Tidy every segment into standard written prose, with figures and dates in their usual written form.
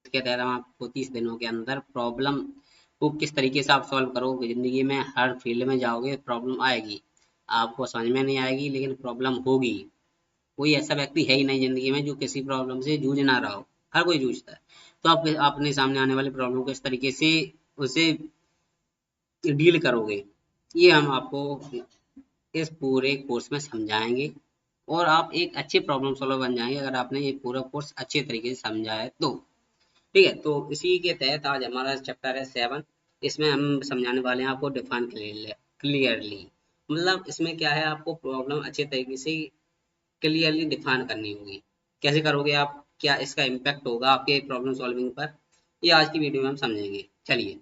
के तहत हम आपको 30 दिनों के अंदर प्रॉब्लम को किस तरीके से आप सॉल्व करोगे। जिंदगी में हर फील्ड में जाओगे प्रॉब्लम आएगी, आपको समझ में नहीं आएगी लेकिन प्रॉब्लम होगी। कोई ऐसा व्यक्ति है ही नहीं जिंदगी में जो किसी प्रॉब्लम से जूझ ना रहा हो, हर कोई जूझता है। तो आप अपने सामने आने वाली प्रॉब्लम को इस तरीके से उसे डील करोगे, ये हम आपको इस पूरे कोर्स में समझाएंगे। और आप एक अच्छे प्रॉब्लम सॉल्वर बन जाएंगे अगर आपने ये पूरा कोर्स अच्छे तरीके से समझा है तो। ठीक है, तो इसी के तहत आज हमारा चैप्टर है 7। इसमें हम समझाने वाले हैं आपको डिफाइन क्लियरली। मतलब इसमें क्या है, आपको प्रॉब्लम अच्छे तरीके से क्लियरली डिफाइन करनी होगी। कैसे करोगे आप, क्या इसका इम्पैक्ट होगा आपके प्रॉब्लम सॉल्विंग पर, ये आज की वीडियो में हम समझेंगे। चलिए,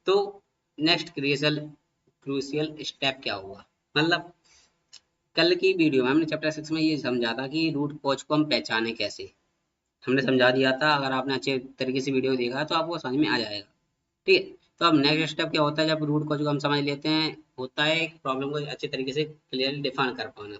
तो नेक्स्ट क्रूशियल स्टेप क्या हुआ। मतलब कल की वीडियो में हमने चैप्टर 6 में ये समझा था कि रूट कॉज को हम पहचाने कैसे, हमने समझा दिया था। अगर आपने अच्छे तरीके से वीडियो देखा तो आपको समझ में आ जाएगा। ठीक है, तो अब नेक्स्ट स्टेप क्या होता है जब रूट कॉज को हम समझ लेते हैं, होता है एक प्रॉब्लम को अच्छे तरीके से क्लियरली डिफाइन कर पाना।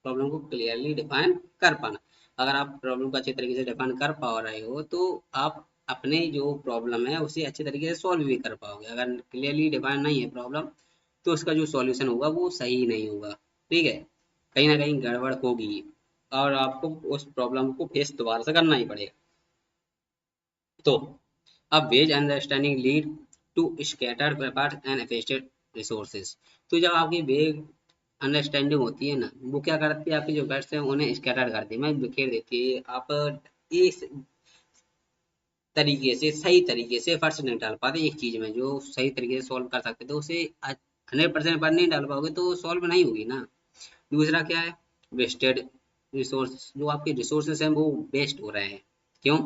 प्रॉब्लम को क्लियरली डिफाइन कर पाना, अगर आप प्रॉब्लम को अच्छे तरीके से डिफाइन कर पा रहे हो तो आप अपने जो प्रॉब्लम है उसे अच्छे तरीके से सॉल्व भी कर पाओगे। अगर क्लियरली डिफाइन नहीं है प्रॉब्लम तो उसका जो सॉल्यूशन होगा वो सही नहीं होगा। ठीक है, कहीं ना कहीं गड़बड़ होगी और आपको उस प्रॉब्लम को फेस दोबारा से करना ही पड़ेगा। तो अब vague understanding lead to scattered papers and affected resources. तो जब आपकी वेग अंडरस्टैंडिंग होती है ना, वो क्या करती है, आपके जो पेट्स हैं उन्हें स्कैटर करती है, मैं बिखेर देती है। आप इस तरीके से सही तरीके से फर्स्ट नहीं डाल पाते एक चीज में जो सही तरीके से सॉल्व कर सकते थे, उसे 100% पर नहीं डाल पाओगे तो सॉल्व नहीं होगी ना। दूसरा क्या है, वेस्टेड रिसोर्स, जो आपके रिसोर्सेस हैं वो वेस्ट हो रहे हैं। क्यों,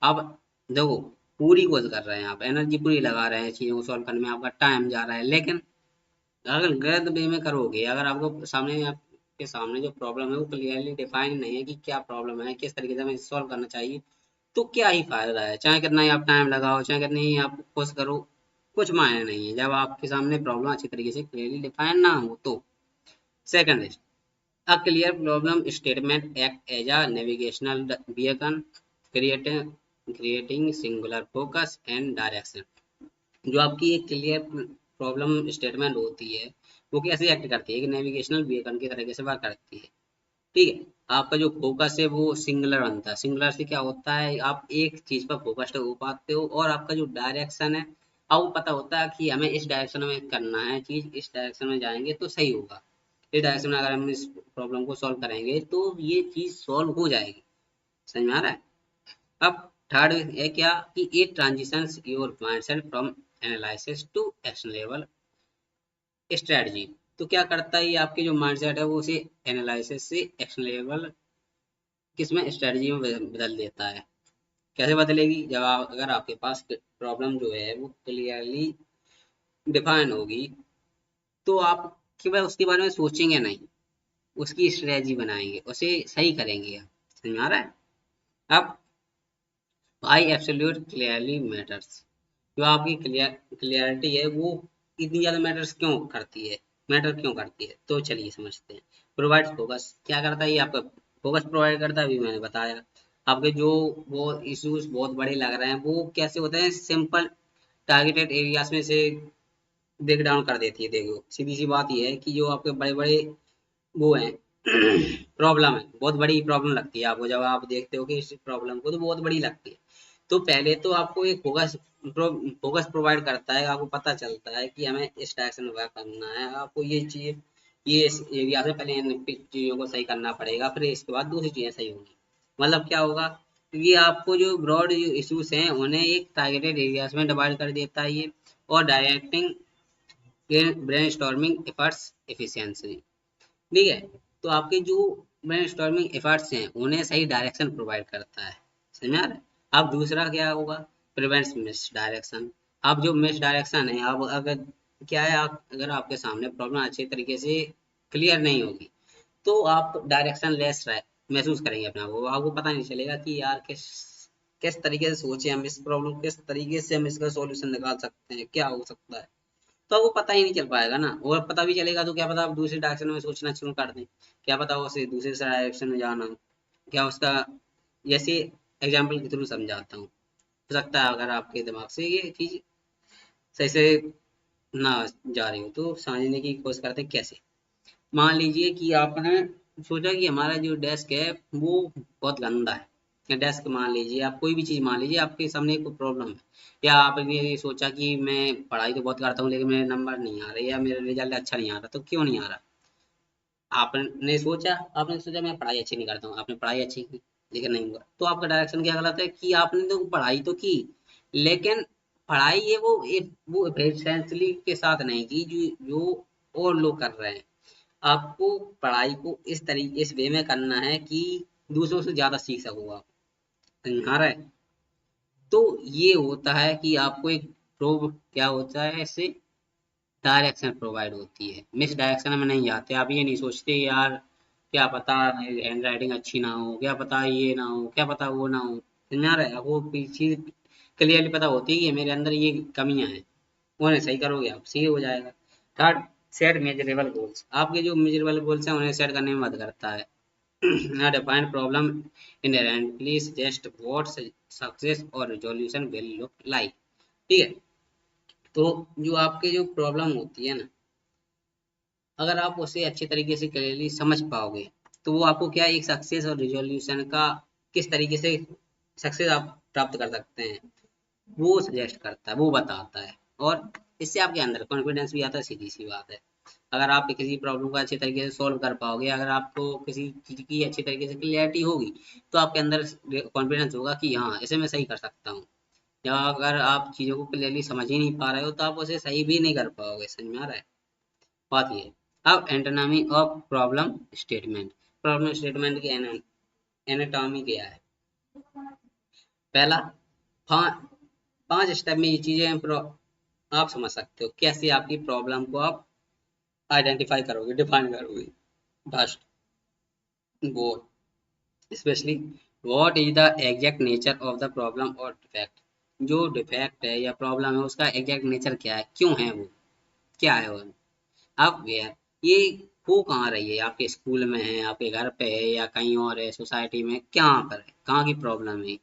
अब देखो, पूरी कोशिश कर रहे हैं आप, एनर्जी पूरी लगा रहे हैं चीजों को सॉल्व करने में, आपका टाइम जा रहा है, लेकिन अगर गलत वे में करोगे, अगर आपको सामने आपके सामने जो प्रॉब्लम है वो क्लियरली डिफाइन नहीं है कि क्या प्रॉब्लम है, किस तरीके से हमें सॉल्व करना चाहिए, तो क्या ही फायदा है, चाहे कितना ही आप टाइम लगाओ, चाहे कितनी ही आप कोशिश करो, कुछ मायने नहीं है जब आपके सामने प्रॉब्लम अच्छी तरीके से क्लियरली डिफाइन ना हो तो। Second, a clear problem statement act as a navigational beacon, creating creating singular focus and direction। जो आपकी एक क्लियर प्रॉब्लम स्टेटमेंट होती है वो कैसे एक्ट करती है, एक नेविगेशनल बीकन की तरीके से वर्क करती है। ठीक है, आपका जो फोकस है वो सिंगुलर बनता है। सिंगुलर से क्या होता है, आप एक चीज पर फोकस्ड हो पाते हो और आपका जो डायरेक्शन है आपको पता होता है कि हमें इस डायरेक्शन में करना है, चीज इस डायरेक्शन में जाएंगे तो सही होगा। इस डायरेक्शन में अगर हम इस प्रॉब्लम को सॉल्व करेंगे तो ये चीज सॉल्व हो जाएगी। समझ में आ रहा है। अब थर्ड है क्या कि it transitions your mindset from analysis to action level strategy. तो क्या करता है ये, आपके जो माइंडसेट है वो उसे एनालिसिस से एक्शन लेवल किसमें स्ट्रेटजी में बदल देता है। कैसे बदलेगी, जब आप अगर आपके पास प्रॉब्लम जो है वो क्लियरली डिफाइन होगी तो आप केवल उसके बारे में सोचेंगे नहीं, उसकी स्ट्रेटजी बनाएंगे, उसे सही करेंगे आप। समझ में आ रहा है। अब आई एब्सोल्यूट क्लियरली मैटर्स, जो आपकी क्लियरिटी है वो इतनी ज्यादा मैटर्स क्यों करती है, मैटर क्यों करती है, तो चलिए समझते हैं। प्रोवाइड फोकस, क्या करता है ये, आपका फोकस प्रोवाइड करता है, अभी मैंने बताया। आपके जो वो इश्यूज बहुत बड़े लग रहे हैं वो कैसे होते हैं, सिंपल टारगेटेड एरियाज में से ब्रेक डाउन कर देती है। देखो सीधी सी बात ये है कि जो आपके बड़े बड़े वो है प्रॉब्लम है, बहुत बड़ी प्रॉब्लम लगती है आपको, जब आप देखते हो कि इस प्रॉब्लम को तो बहुत बड़ी लगती है, तो पहले तो आपको एक फोकस प्रोवाइड करता है, आपको पता चलता है कि हमें इस डायरेक्शन में करना है, आपको ये चीज ये इस एरिया से पहले इन चीजों को सही करना पड़ेगा, फिर इसके बाद दूसरी चीजें सही होंगी। मतलब क्या होगा, क्योंकि आपको जो ब्रॉड इश्यूज हैं उन्हें एक टारगेटेड एरियाज में डिवाइड कर देता है ये, और directing brain storming efforts efficiency. ठीक है, तो आपके जो ब्रेनस्टॉर्मिंग एफर्ट्स हैं उन्हें सही डायरेक्शन प्रोवाइड करता है। समझ में आ रहा है। अब दूसरा क्या होगा, प्रिवेंट्स मिस डायरेक्शन। अब जो मिस डायरेक्शन है, अब अगर क्या है, आप अगर आपके सामने प्रॉब्लम अच्छे तरीके से क्लियर नहीं होगी तो आप डायरेक्शन लेस महसूस करेंगे अपने आप को, आपको पता नहीं चलेगा कि यार किस किस तरीके से सोचे हम इस प्रॉब्लम, किस तरीके से हम इसका सॉल्यूशन निकाल सकते हैं, क्या हो सकता है, तो वो पता ही नहीं चल पाएगा ना। और पता भी चलेगा तो क्या पता आप दूसरे डायरेक्शन में सोचना शुरू कर दें, क्या पता उसे दूसरे डायरेक्शन में जाना, क्या उसका, जैसे एग्जाम्पल के थ्रू समझाता हूँ। हो सकता है अगर आपके दिमाग से ये चीज सही से ना जा रही हो तो समझने की कोशिश करते हैं कैसे। मान लीजिए कि आपने सोचा कि हमारा जो डेस्क है वो बहुत गंदा है, या डेस्क मान लीजिए, आप कोई भी चीज़ मान लीजिए आपके सामने कोई प्रॉब्लम है, या आपने ये सोचा कि मैं पढ़ाई तो बहुत करता हूँ लेकिन मेरे नंबर नहीं आ रहे या मेरा रिजल्ट अच्छा नहीं आ रहा, तो क्यों नहीं आ रहा? आपने सोचा मैं पढ़ाई अच्छी नहीं करता हूँ, आपने पढ़ाई अच्छी की लेकिन नहीं हुआ, तो आपका डायरेक्शन क्या गलत है कि आपने तो पढ़ाई तो की लेकिन पढ़ाई ये वो एफिशिएंटली के साथ नहीं की जो जो और लोग कर रहे हैं। आपको पढ़ाई को इस वे में करना है कि दूसरों से ज्यादा सीख सको आप। समझ में आ रहा है? तो ये होता है कि आपको एक प्रो क्या होता है इससे डायरेक्शन प्रोवाइड होती है, मिस डायरेक्शन में नहीं जाते आप। ये नहीं सोचते यार क्या पता मेरी हैंड राइटिंग अच्छी ना हो, क्या पता ये ना हो, क्या पता वो ना हो। समझ में आ रहा है? आपको चीज क्लियरली पता होती है कि मेरे अंदर ये कमियां हैं, उन्हें सही करोगे आप सही हो जाएगा। Third, set measurable goals. आपके जो मेजरेबल गोल्स हैं उन्हें सेट करने में मदद करता है। A defined problem inherently suggest what success or resolution will look like। ठीक है? तो जो आपके जो प्रॉब्लम होती है ना, अगर आप उसे अच्छे तरीके से क्लियरली समझ पाओगे तो वो आपको क्या एक सक्सेस और रिजोल्यूशन का किस तरीके से सक्सेस आप प्राप्त कर सकते हैं वो सजेस्ट करता है, वो बताता है। और इससे आपके अंदर कॉन्फिडेंस भी आता है, सीधी सी बात है। अगर आप किसी प्रॉब्लम को अच्छे तरीके से सॉल्व कर पाओगे, अगर आपको किसी चीज की अच्छी तरीके से क्लियरिटी होगी तो आपके अंदर कॉन्फिडेंस होगा कि हाँ इसे मैं सही कर सकता हूँ। या अगर आप चीजों को क्लियरली समझ ही नहीं पा रहे हो तो आप उसे सही भी नहीं कर पाओगे। समझ में आ रहा है? बात ये है। अब anatomy of problem statement. Problem statement की एनाटॉमी क्या है? पहला, पा- 5 स्टेप में ये चीजें आप समझ सकते हो कैसे आपकी प्रॉब्लम को आप आइडेंटिफाई करोगे, डिफाइन करोगे। फर्स्ट, वो specially what is the exact nature of the problem और डिफेक्ट। जो डिफेक्ट है या प्रॉब्लम है उसका एग्जैक्ट नेचर क्या है, क्यों है वो, क्या है वो। अब वेयर, ये हो कहाँ रही है, आपके स्कूल में है, आपके घर पे है, या कहीं और है, सोसाइटी में, कहाँ पर है, कहाँ की प्रॉब्लम है।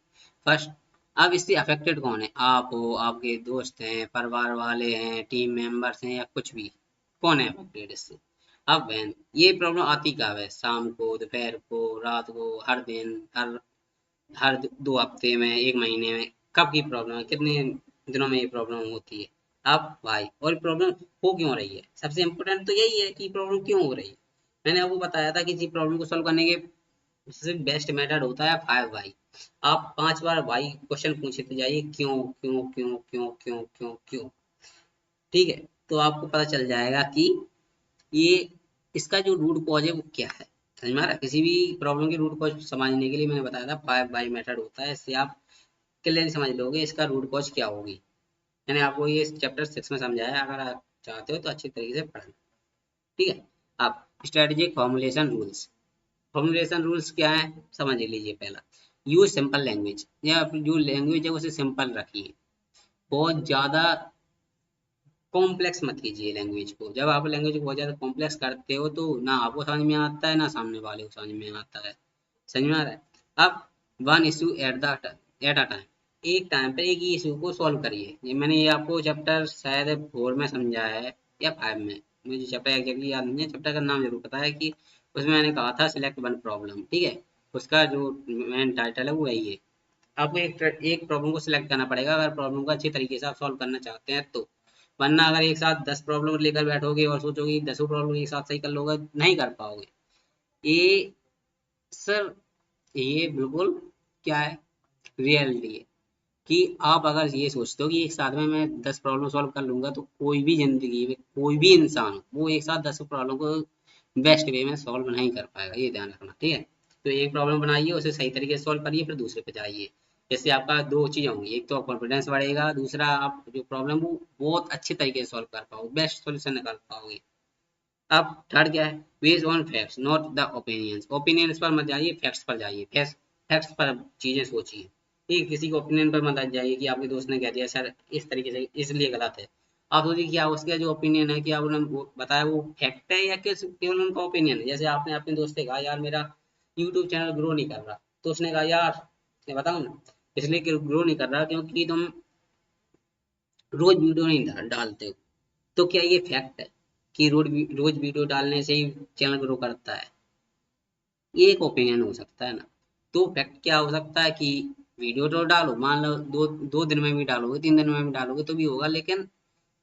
फर्स्ट, अब इससे अफेक्टेड कौन है, आप हो, आपके दोस्त हैं, परिवार वाले हैं, टीम मेंबर्स हैं, या कुछ भी, कौन है अफेक्टेड इससे। अब वैन, ये प्रॉब्लम आती कब है, शाम को, दोपहर को, रात को, हर दिन, हर 2 हफ्ते में, 1 महीने में, कब की प्रॉब्लम है, कितने दिनों में ये प्रॉब्लम होती है। अब भाई, और प्रॉब्लम हो क्यों रही है, सबसे इम्पोर्टेंट तो यही है कि प्रॉब्लम क्यों हो रही है। मैंने आपको बताया था कि किसी प्रॉब्लम को सॉल्व करने के सबसे बेस्ट मेथड होता है 5 वाई। आप 5 बार वाई क्वेश्चन पूछते जाइए, क्यों क्यों क्यों क्यों क्यों क्यों क्यों। ठीक है? तो आपको पता चल जाएगा कि ये इसका जो रूट कॉज है वो क्या है। समझ में आ रहा है? किसी भी प्रॉब्लम के रूट कॉज समझने के लिए मैंने बताया था 5 बाई मेथड होता है, इससे आप क्लियरली समझ लोगे इसका रूट कॉज क्या होगी। मैंने आपको ये चैप्टर 6 में समझाया है, अगर आप चाहते हो तो अच्छी तरीके से पढ़ना। ठीक है? आप strategic formulation rules. Formulation rules क्या है समझ लीजिए। पहला, यूज सिंपल लैंग्वेज, या जो लैंग्वेज है उसे सिंपल रखिए, बहुत ज़्यादा कॉम्प्लेक्स मत कीजिए लैंग्वेज को। जब आप लैंग्वेज को बहुत ज़्यादा कॉम्प्लेक्स करते हो तो ना आपको समझ में आता है ना सामने वाले को समझ में आता है। समझ में आ रहा है? अब one issue at a time, एक टाइम पे एक ही इशू को सॉल्व करिए। ये मैंने ये आपको चैप्टर शायद 4 में समझाया है या 5 में, मुझे चैप्टर एग्जैक्टली याद नहीं है, चैप्टर का नाम जरूर पता है कि उसमें मैंने कहा था सिलेक्ट वन प्रॉब्लम। ठीक है? उसका जो मेन टाइटल है वो यही है। आपको एक प्रॉब्लम को सिलेक्ट करना पड़ेगा अगर प्रॉब्लम को अच्छे तरीके से आप सॉल्व करना चाहते हैं तो। वरना अगर एक साथ 10 प्रॉब्लम लेकर बैठोगे और सोचोगे कि 10 प्रॉब्लम एक साथ सही कर लोगे, नहीं कर पाओगे। ये सर, ये बिल्कुल क्या है, रियलिटी है कि आप अगर ये सोचते हो कि एक साथ में मैं 10 प्रॉब्लम सॉल्व कर लूंगा तो कोई भी जिंदगी में कोई भी इंसान हो, वो एक साथ 10 प्रॉब्लम को बेस्ट वे में सॉल्व नहीं कर पाएगा, ये ध्यान रखना। ठीक है? तो एक प्रॉब्लम बनाइए, उसे सही तरीके से सॉल्व करिए, फिर दूसरे पे जाइए। जैसे आपका दो चीजें होंगी, एक तो कॉन्फिडेंस बढ़ेगा, दूसरा आप जो प्रॉब्लम वो बहुत अच्छे तरीके से सॉल्व कर पाओगे, बेस्ट सॉल्यूशन निकाल पाओगे। अब थर्ड क्या है, based on facts not the opinions. Opinions पर मत जाइए, फैक्ट्स पर जाइए। फैक्ट्स पर चीजें सोचिए। ठीक है? किसी को ओपिनियन पर मत जाइए कि आपके दोस्त ने कह दिया सर इस तरीके से इसलिए गलत है। आप सोचिए क्या उसका जो ओपिनियन है, क्या उन्होंने वो बताया वो फैक्ट है या केवल उनका ओपिनियन है। जैसे आपने अपने दोस्त से कहा यार मेरा यूट्यूब चैनल ग्रो नहीं कर रहा, तो उसने कहा यार मैं बताऊं ना, इसलिए ग्रो नहीं कर रहा क्योंकि तुम रोज वीडियो नहीं डालते हो। तो क्या ये फैक्ट है कि रोज वीडियो डालने से ही चैनल ग्रो करता है? ये एक ओपिनियन हो सकता है ना। तो फैक्ट क्या हो सकता है कि वीडियो तो डालो, मान लो दो दिन में भी डालोगे, 3 दिन में भी डालोगे तो भी होगा, लेकिन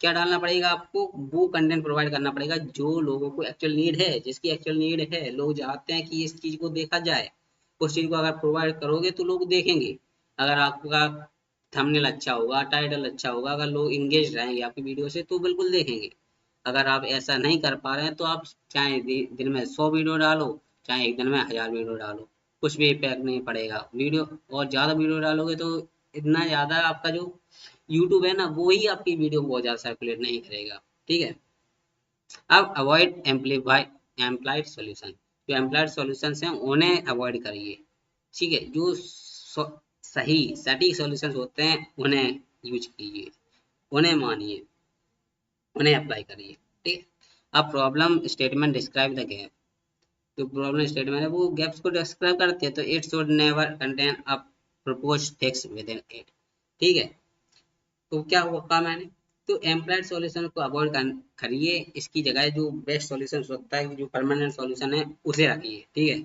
क्या डालना पड़ेगा आपको? वो कंटेंट प्रोवाइड करना पड़ेगा जो लोगों को एक्चुअल नीड है, जिसकी एक्चुअल नीड है। लोग चाहते हैं कि इस चीज को देखा जाए, उस चीज को अगर प्रोवाइड करोगे तो लोग देखेंगे। अगर आपका थंबनेल अच्छा होगा, टाइटल अच्छा होगा, अगर लोग इंगेज रहेंगे आपकी वीडियो से तो बिल्कुल देखेंगे। अगर आप ऐसा नहीं कर पा रहे हैं तो आप चाहे दिन में 100 वीडियो डालो, चाहे एक दिन में 1000 वीडियो डालो, कुछ भी इम्पैक्ट नहीं पड़ेगा। वीडियो और ज्यादा वीडियो डालोगे तो इतना ज्यादा आपका जो यूट्यूब है ना, वो ही आपकी वीडियो को बहुत ज्यादा सर्कुलेट नहीं करेगा। ठीक है। अब अवॉइड एम्पलीफाई एम्प्लॉयड सॉल्यूशन। जो एम्प्लॉयड सॉल्यूशन हैं उन्हें अवॉइड करिए। ठीक है। जो सही सटीक सॉल्यूशन होते हैं उन्हें यूज कीजिए, उन्हें मानिए, उन्हें अप्लाई करिए। ठीक है। अब problem statement describe the gap. जो प्रॉब्लम स्टेटमेंट है वो गैप्स को डिस्क्राइब करते हैं, तो it should never contain a proposed fix with in it. ठीक है। तो क्या हुआ मैंने, तो एम्प्लॉयड सॉल्यूशन को अवॉइड करिए, इसकी जगह जो बेस्ट सॉल्यूशन होता है, जो परमानेंट सॉल्यूशन है उसे रखिए। ठीक है।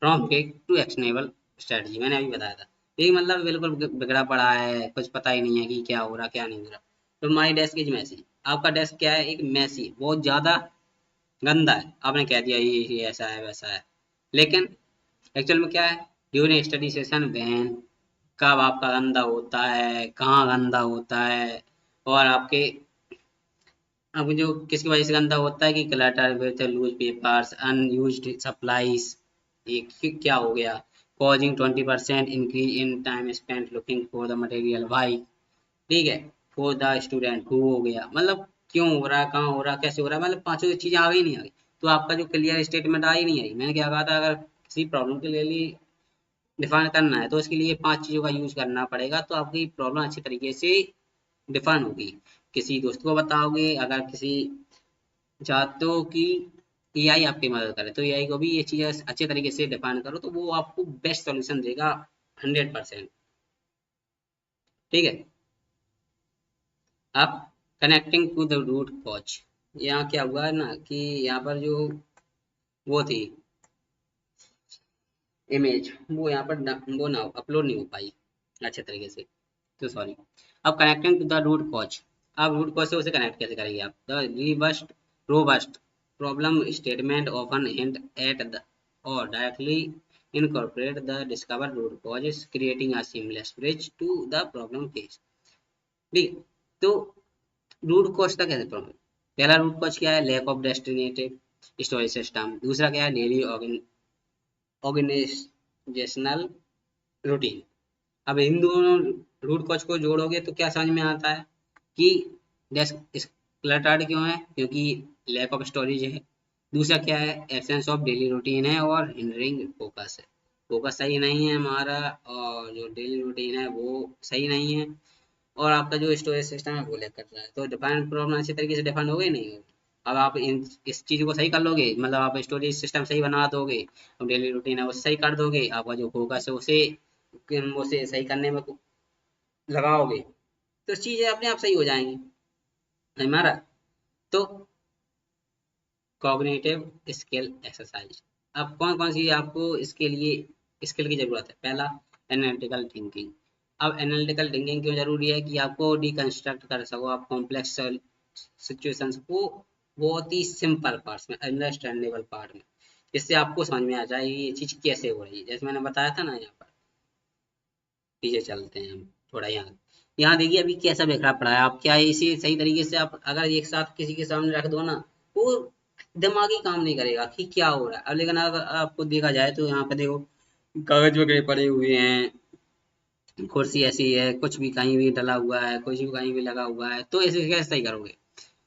From fix to actionable strategy, मैंने अभी बताया था। ये मतलब बिल्कुल बिगड़ा पड़ा है, कुछ पता ही नहीं है कि क्या हो रहा क्या नहीं हो रहा। तो माई डेस्क इज मैसी। आपका डेस्क क्या है? एक मैसी, बहुत ज्यादा गंदा है। आपने कह दिया ये ऐसा है वैसा है, लेकिन एक्चुअल में क्या है? ड्यूरिंग स्टडी सेशन वैन, कब आपका गंदा होता है, कहाँ गंदा होता है, और आपके अब जो किसकी वजह से गंदा होता है कि clutter with loose papers, unused supplies, ये क्या हो गया? Causing 20% increase in time spent looking for the material, why? ठीक है। फॉर द स्टूडेंट हु हो गया, मतलब क्यों हो रहा है, कहाँ हो रहा है, कैसे हो रहा है, मतलब पांचों चीजें आ गई नहीं आ गई। तो आपका जो क्लियर स्टेटमेंट आ ही नहीं आई। मैंने क्या कहा था, अगर किसी प्रॉब्लम के लिए डिफाइन करना है तो उसके लिए 5 चीजों का यूज करना पड़ेगा, तो आपकी प्रॉब्लम अच्छी तरीके से डिफाइन होगी। किसी दोस्त को बताओगे, अगर किसी चाहते हो कि एआई आपकी मदद करे तो एआई को भी ये चीज़ अच्छे तरीके से डिफाइन करो, तो वो आपको बेस्ट सॉल्यूशन देगा 100%। ठीक है। अब connecting to the root cause, यहाँ क्या हुआ है ना कि यहाँ पर जो वो थी इमेज, वो यहाँ पर वो ना अपलोड नहीं हो पाई अच्छे तरीके से, तो सॉरी। अब connecting to the root cause, अब रूट कॉज से उसे कनेक्ट कैसे करेंगे आप? The robust robust problem statement often hint at the और directly incorporate the discovered root causes creating a seamless bridge to the problem phase। ठीक है। तो रूट कॉज का कैसे प्रॉब्लम? पहला रूट कॉज क्या है? Lack of destinated storage system. दूसरा क्या है? Daily organizational routine. अब इन दोनों रूट कॉज को जोड़ोगे तो क्या समझ में आता है कि डेस्क क्लटर्ड क्यों है? क्योंकि लैक ऑफ स्टोरेज है। दूसरा क्या है? एब्सेंस ऑफ डेली रूटीन है और हिंडरिंग फोकस है। फोकस सही नहीं है हमारा, और जो डेली रूटीन है वो सही नहीं है, और आपका जो स्टोरेज सिस्टम है वो लैग कर रहा है। तो डिफाइन प्रॉब्लम अच्छी तरीके से डिफाइन हो गई नहीं होगी। अब आप इस चीज को सही कर लोगे, मतलब आप स्टोरेज सिस्टम सही बना दोगे, और डेली रूटीन है वो सही कर दोगे, आपका जो फोकस है उसे सही करने में लगाओगे, तो चीजें अपने आप सही हो जाएंगी हमारा। तो कॉग्निटिव स्किल एक्सरसाइज। अब कौन कौन सी आपको इसके लिए स्किल की जरूरत है? पहला, एनालिटिकल थिंकिंग। अब एनालिटिकल थिंकिंग क्यों जरूरी है? कि आपको डिकंस्ट्रक्ट कर सको आप कॉम्प्लेक्स सिचुएशंस को बहुत ही सिंपल पार्ट्स में, अंडरस्टैंडेबल पार्ट में, जिससे आपको समझ में आ जाए ये चीज कैसे हो रही है। जैसे मैंने बताया था ना, यहाँ पर पीछे चलते हैं हम थोड़ा। यहाँ यहाँ देखिए अभी कैसा बिखरा पड़ा है। आप क्या इसे सही तरीके से आप अगर एक साथ किसी के सामने रख दो ना, वो दिमागी काम नहीं करेगा कि क्या हो रहा है। अब लेकिन अगर आपको देखा जाए तो यहाँ पे देखो कागज वगैरह पड़े हुए हैं, कुर्सी ऐसी है, कुछ भी कहीं भी डला हुआ है, कुछ भी कहीं भी लगा हुआ है, तो ऐसे कैसे सही करोगे?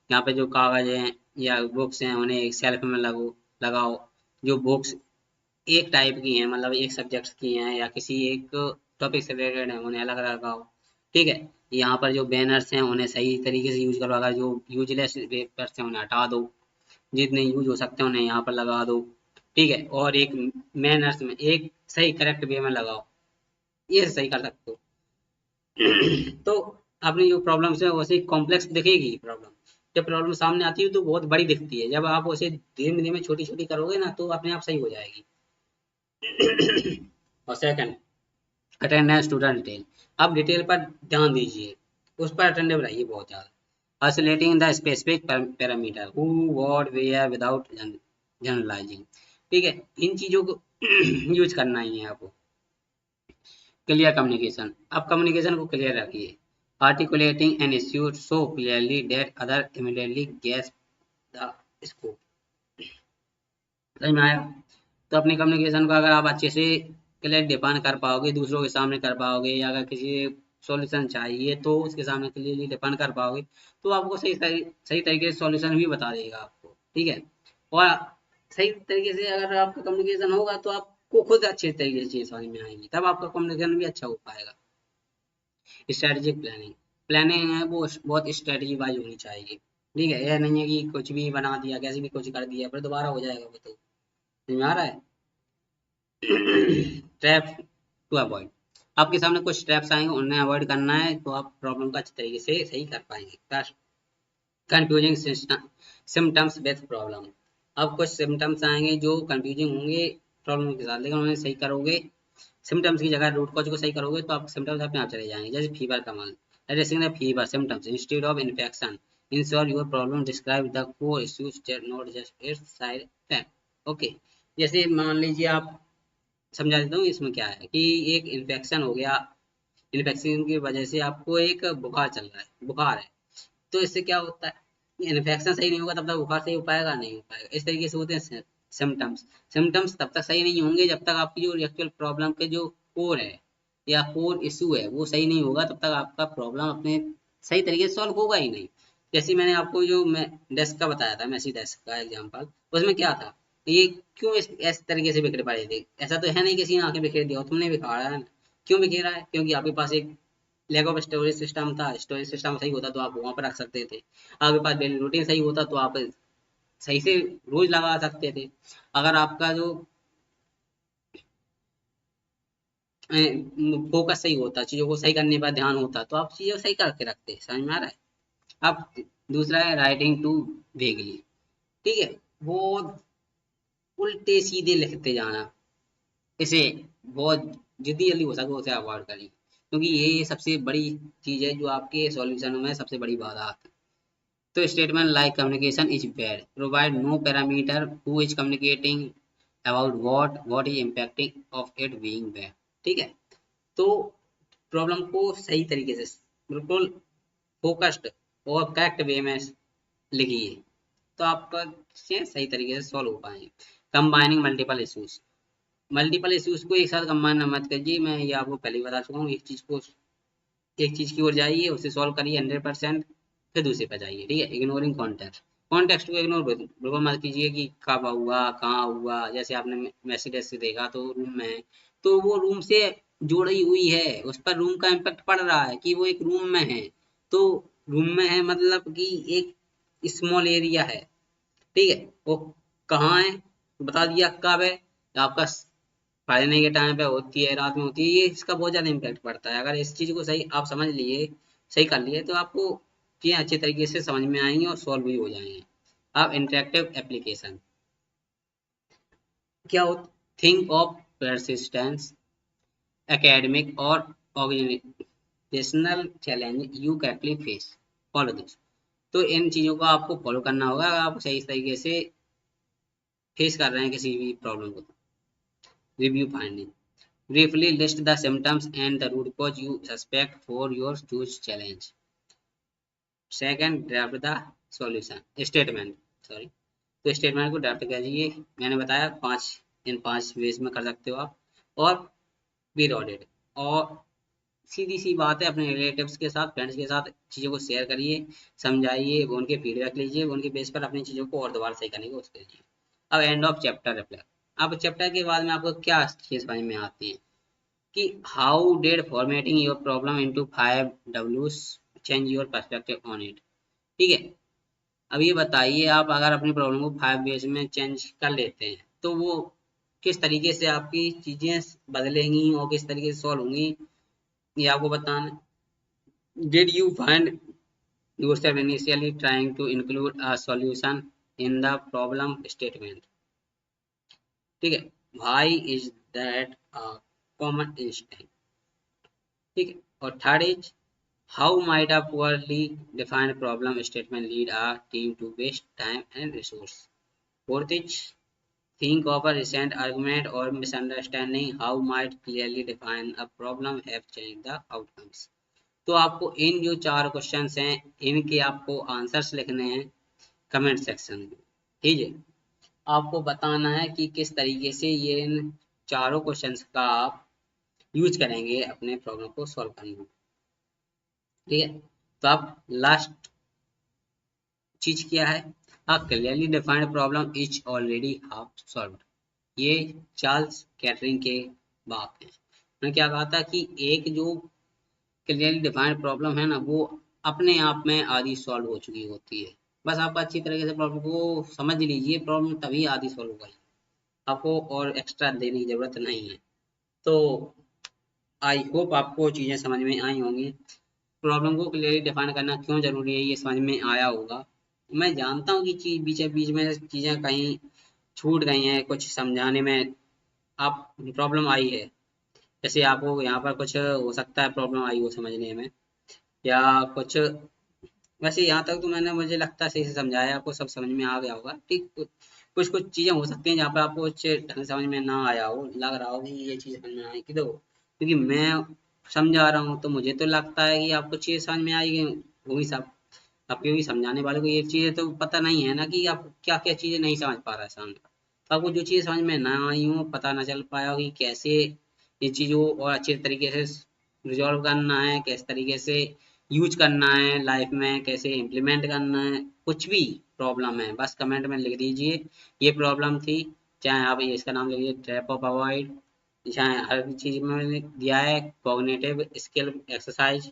यहाँ पे जो कागज हैं या बुक्स हैं उन्हें एक सेल्फ में लगाओ। जो बुक्स एक टाइप की हैं, मतलब एक सब्जेक्ट की हैं या किसी एक टॉपिक से रिलेटेड है, उन्हें अलग लगाओ। ठीक है। यहाँ पर जो बैनर्स हैं उन्हें सही तरीके से यूज करो, अगर जो यूजलेस पेपर्स हैं उन्हें हटा दो, जितने यूज हो सकते हैं उन्हें यहाँ पर लगा दो। ठीक है। और एक मैनर्स में एक सही करेक्ट वे में लगाओ। ये सही कर सकते हो। तो अपनी जो प्रॉब्लम्स है वैसे कॉम्प्लेक्स दिखेगी प्रॉब्लम। जब प्रॉब्लम सामने आती है तो बहुत बड़ी दिखती है, जब आप उसे धीमे धीमे छोटी छोटी करोगे ना तो अपने आप सही हो जाएगी। और सेकंड, अटेंडेंस स्टूडेंट डिटेल। आप डिटेल पर ध्यान दीजिए, उस पर अटेंडेंस रहिए बहुत ज़्यादा। Isolating the specific parameter who what where without generalizing. ठीक है, इन चीज़ों को यूज करना ही है आपको। क्लियर कम्युनिकेशन, आप कम्युनिकेशन को क्लियर रखिए। Articulating an issue so clearly that other immediately guess the scope. समझ में आया? तो अपनी कम्युनिकेशन को अगर आप अच्छे से क्लियर डिफाइन कर पाओगे, दूसरों के सामने कर पाओगे, या अगर किसी सॉल्यूशन चाहिए तो उसके सामने क्लियरली डिफाइन कर पाओगे, तो आपको सही सही सही तरीके से सॉल्यूशन भी बता देगा आपको। ठीक है, और सही तरीके से अगर आपका कम्युनिकेशन होगा तो आपको खुद अच्छे तरीके से चीज़ समझ में आएगी, तब आपका कम्युनिकेशन भी अच्छा हो पाएगा। स्ट्रेटेजिक प्लानिंग, प्लानिंग है वो बहुत स्ट्रेटेजी वाइज होनी चाहिए। ठीक है, यह नहीं है कि कुछ भी बना दिया, कैसे भी कुछ कर दिया, फिर दोबारा हो जाएगा वो तो। समझ में आ रहा है? ट्रैप टू अवॉइड, आपके सामने कुछ ट्रैप्स आएंगे, उन्हें अवॉइड करना है तो आप प्रॉब्लम को अच्छे तरीके से सही कर पाएंगे। कंफ्यूजिंग सिम्टम्स विद प्रॉब्लम, अब कुछ सिम्टम्स आएंगे जो कंफ्यूजिंग होंगे प्रॉब्लम के साथ, लेकिन उन्हें सही करोगे, सिम्टम्स की जगह रूट कॉज को सही करोगे तो आप सिम्टम्स अपने आप चले जाएंगे। जैसे फीवर का मान, addressing the fever symptoms instead of infection ensure your problem describe the core issues not just it's side effect. Okay, जैसे मान लीजिए आप, समझा देता हूँ इसमें क्या है कि एक इन्फेक्शन हो गया, इन्फेक्शन की वजह से आपको एक बुखार चल रहा है, बुखार है, तो इससे क्या होता है, इन्फेक्शन सही नहीं होगा तब तक बुखार सही हो पाएगा, नहीं हो पाएगा। इस तरीके से होते हैं सिम्टम्स। सिम्टम्स तब तक सही नहीं होंगे जब तक आपकी जो एक्चुअल प्रॉब्लम के जो कोर है या कोर इशू है वो सही नहीं होगा, तब तक आपका प्रॉब्लम अपने सही तरीके से सॉल्व होगा ही नहीं। जैसे मैंने आपको जो मैं डेस्क का बताया था, मैसी डेस्क का एग्जाम्पल, उसमें क्या था, ये क्यों इस तरीके से बिखरे पड़े थे? ऐसा तो है नहीं किसी ने आके बिखेर दिया हो, तुमने बिखारा है ना। क्यों बिखेरा है? क्योंकि आपके पास एक लैक ऑफ स्टोरेज सिस्टम था। स्टोरेज सिस्टम सही होता तो आप वहां पर रख सकते थे, आपके पास डेली रूटीन सही होता तो आप सही से रोज लगा सकते थे। अगर आपका जो फोकस सही होता, चीजों को सही करने पर ध्यान होता, तो आप चीजों सही करके रखते। समझ में आ रहा है? अब दूसरा है राइटिंग टू वेगली। ठीक है, वो उल्टे सीधे लिखते जाना, इसे बहुत जितनी जल्दी हो सके उसे अवॉइड करें, क्योंकि ये सबसे बड़ी चीज है जो आपके सॉल्यूशन में सबसे बड़ी बाधा आती है। तो statement like communication is bad provide no parameter who is communicating about what is impacting of it being bad. ठीक है, तो प्रॉब्लम को सही तरीके से बिल्कुल फोकस्ड और करेक्ट वे में लिखिए, तो आपका चीजें सही तरीके से सॉल्व हो पाएंगे। कंबाइनिंग मल्टीपल इश्यूज को एक साथ कंबाइन मत कीजिए, मैं ये आपको पहले ही बता चुका हूँ। एक चीज की ओर जाइए, उसे सॉल्व करिए 100%, फिर दूसरे पर जाइए। ठीक है, इग्नोरिंग कॉन्टेक्स्ट, कॉन्टेक्स्ट को इग्नोर बिल्कुल मत कीजिए कि कब हुआ कहाँ हुआ। जैसे आपने मैसेज से देखा तो रूम में है, तो वो रूम से जुड़ी हुई है, उस पर रूम का इम्पेक्ट पड़ रहा है कि वो एक रूम में है, तो रूम में है मतलब कि एक स्मॉल एरिया है। ठीक है, वो कहाँ है बता दिया, कब है, आपका पढ़ने के टाइम पे होती है, रात में होती है, ये इसका बहुत ज्यादा इम्पैक्ट पड़ता है। अगर इस चीज को सही आप समझ लिए, सही कर लिए, तो आपको चीजें अच्छे तरीके से समझ में आएंगी और सॉल्व भी हो जाएंगी। अब इंटरेक्टिव एप्लीकेशन क्या हो, थिंक ऑफ परसिस्टेंस एकेडमिक और ऑर्गेनाइजेशनल चैलेंज यू कैटली फेस, फॉलो दिस। तो इन चीजों को आपको फॉलो करना होगा अगर आप सही तरीके से फेस कर रहे हैं किसी भी प्रॉब्लम को। Review finding, briefly list the symptoms and the root cause you suspect for your choose challenge. Second, draft the solution statement, sorry। तो स्टेटमेंट को ड्राफ्ट कीजिए, मैंने बताया पांच, इन पांच वेज में कर सकते हो आप। और बी ऑडिट, और सीधी सी बात है, अपने रिलेटिव्स के साथ, फ्रेंड्स के साथ चीज़ों को शेयर करिए, समझाइए, वो उनके फीडबैक लीजिए, उनके बेस पर अपनी चीज़ों को और दोबारा सही करने की कोशिश कीजिए। अब एंड ऑफ चैप्टर रिप्लाई, अब चैप्टर के बाद में आपको क्या चीज़ समझ में आती है कि how did formatting your problem into 5 Ws change your perspective on it. ठीक है, अब ये बताइए, आप अगर अपनी प्रॉब्लम को 5 वेज में चेंज कर लेते हैं तो वो किस तरीके से आपकी चीजें बदलेंगी और किस तरीके से सॉल्व होंगी, ये आपको बताना। Did you find yourself initially trying to include a solution in the problem statement? ठीक है, why is that a common instinct? ठीक है, और third is how might a poorly defined problem statement lead a team to waste time and resource? Fourth is think of a recent argument or misunderstanding. How might clearly define a problem have changed the outcomes? तो आपको इन जो चार questions हैं इनके आपको answers लिखने हैं comment section में। ठीक है, आपको बताना है कि किस तरीके से ये इन चारों क्वेश्चंस का आप यूज करेंगे अपने प्रॉब्लम को सॉल्व करने में। ठीक है, तो आप लास्ट चीज क्या है, a clearly defined problem is already half solved. ये चार्ल्स कैटरिंग के बात है। उन्होंने क्या कहा था कि एक जो क्लियरली डिफाइंड प्रॉब्लम है ना, वो अपने आप में आधी सॉल्व हो चुकी होती है। बस आप अच्छी तरीके से प्रॉब्लम को समझ लीजिए, प्रॉब्लम तभी आधी सॉल्व हो गई, आपको और एक्स्ट्रा देने की जरूरत नहीं है। तो आई होप आपको चीजें समझ में आई होंगी। प्रॉब्लम को क्लियरली डिफाइन करना क्यों जरूरी है ये समझ में आया होगा। मैं जानता हूँ कि चीज बीच बीच में चीजें कहीं छूट गई हैं, कुछ समझाने में आप प्रॉब्लम आई है। जैसे आपको यहाँ पर कुछ हो सकता है प्रॉब्लम आई हो समझने में, या कुछ, वैसे यहाँ तक तो मैंने मुझे लगता है सही से समझाया, आपको सब समझ में आ गया होगा। ठीक, कुछ कुछ चीजें हो सकती हैं जहाँ पर आपको कुछ ढंग से समझ में ना आया हो, लग रहा हो कि ये चीज समझ में आएगी, तो क्योंकि मैं समझा रहा हूँ तो मुझे तो लगता है कि आपको चीजें समझ में आएगी होगी सब। आपके भी समझाने वाले को ये चीजें तो पता नहीं है ना कि आप क्या क्या चीजें नहीं समझ पा रहा है सामने, तो आपको जो चीजें समझ में ना आई हो, पता ना चल पाया हो कि कैसे ये चीजों और अच्छे तरीके से रिजॉल्व करना है, किस तरीके से यूज करना है लाइफ में, कैसे इम्प्लीमेंट करना है, कुछ भी प्रॉब्लम है बस कमेंट में लिख दीजिए ये प्रॉब्लम थी। चाहे आप ये इसका नाम लिखिए ट्रैप ऑफ अवॉइड, चाहे हर चीज में दिया है कॉग्निटिव स्किल एक्सरसाइज,